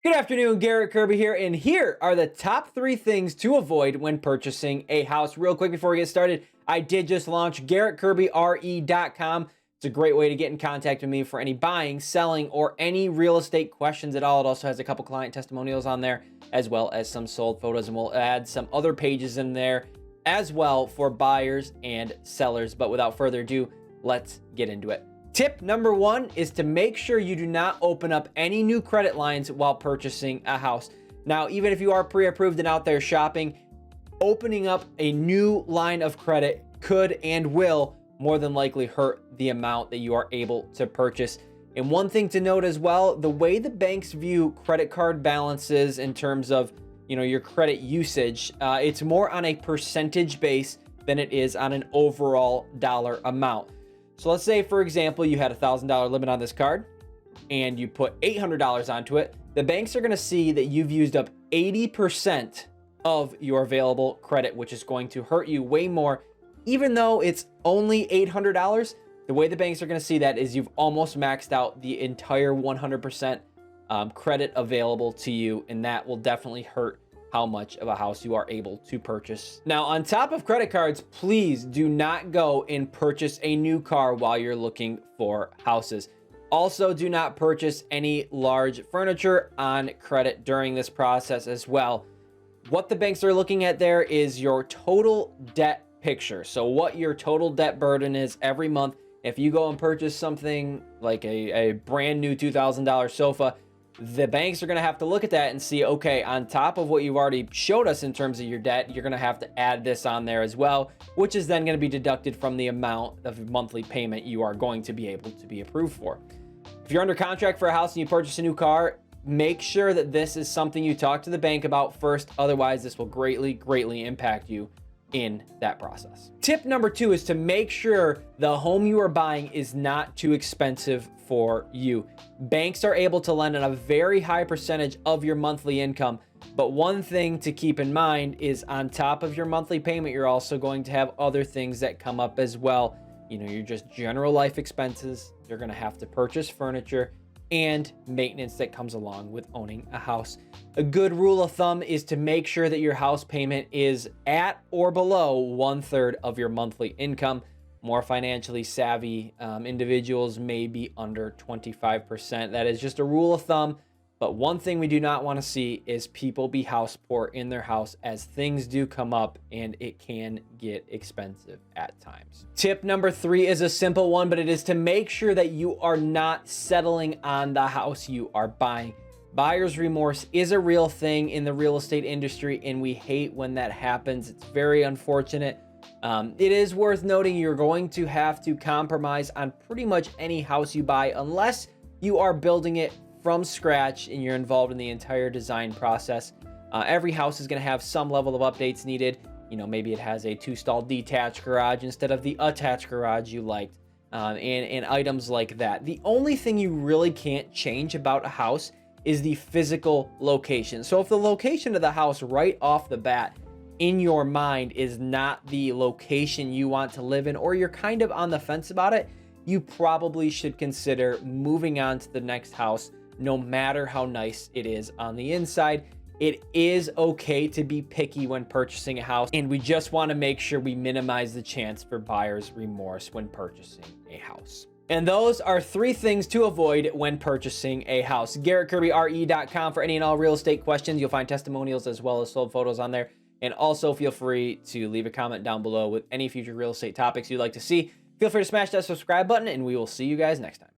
Good afternoon, Garrett Kirby here, and here are the top 3 things to avoid when purchasing a house. Real quick before we get started, I did just launch GarrettKirbyRE.com. It's a great way to get in contact with me for any buying, selling, or any real estate questions at all. It also has a couple client testimonials on there, as well as some sold photos, and we'll add some other pages in there as well for buyers and sellers. But without further ado, let's get into it. Tip number 1 is to make sure you do not open up any new credit lines while purchasing a house. Now, even if you are pre-approved and out there shopping, opening up a new line of credit could and will more than likely hurt the amount that you are able to purchase. And one thing to note as well, the way the banks view credit card balances in terms of, your credit usage, it's more on a percentage base than it is on an overall dollar amount. So let's say, for example, you had a $1,000 limit on this card and you put $800 onto it. The banks are going to see that you've used up 80% of your available credit, which is going to hurt you way more. Even though it's only $800, the way the banks are going to see that is you've almost maxed out the entire 100% credit available to you, and that will definitely hurt how much of a house you are able to purchase. Now, on top of credit cards, please do not go and purchase a new car while you're looking for houses. Also, do not purchase any large furniture on credit during this process as well. What the banks are looking at there is your total debt picture. So what your total debt burden is every month. If you go and purchase something like a brand new $2,000 sofa, the banks are going to have to look at that and see, okay, on top of what you've already showed us in terms of your debt, you're going to have to add this on there as well, which is then going to be deducted from the amount of monthly payment you are going to be able to be approved for. If you're under contract for a house and you purchase a new car, make sure that this is something you talk to the bank about first. Otherwise, this will greatly impact you in that process. Tip number 2 is to make sure the home you are buying is not too expensive for you. Banks are able to lend on a very high percentage of your monthly income, but one thing to keep in mind is on top of your monthly payment, you're also going to have other things that come up as well. Your just general life expenses. You're going to have to purchase furniture and maintenance that comes along with owning a house. A good rule of thumb is to make sure that your house payment is at or below 1/3 of your monthly income. More financially savvy individuals may be under 25%. That is just a rule of thumb. But one thing we do not want to see is people be house poor in their house, as things do come up and it can get expensive at times. Tip number 3 is a simple one, but it is to make sure that you are not settling on the house you are buying. Buyer's remorse is a real thing in the real estate industry, and we hate when that happens. It's very unfortunate. It is worth noting you're going to have to compromise on pretty much any house you buy unless you are building it from scratch and you're involved in the entire design process. Every house is going to have some level of updates needed. Maybe it has a 2-stall detached garage instead of the attached garage you liked, and items like that. The only thing you really can't change about a house is the physical location. So if the location of the house right off the bat in your mind is not the location you want to live in, or you're kind of on the fence about it, you probably should consider moving on to the next house, no matter how nice it is on the inside. It is okay to be picky when purchasing a house, and we just want to make sure we minimize the chance for buyer's remorse when purchasing a house. And those are 3 things to avoid when purchasing a house. GarrettKirbyRE.com for any and all real estate questions. You'll find testimonials as well as sold photos on there. And also feel free to leave a comment down below with any future real estate topics you'd like to see. Feel free to smash that subscribe button, and we will see you guys next time.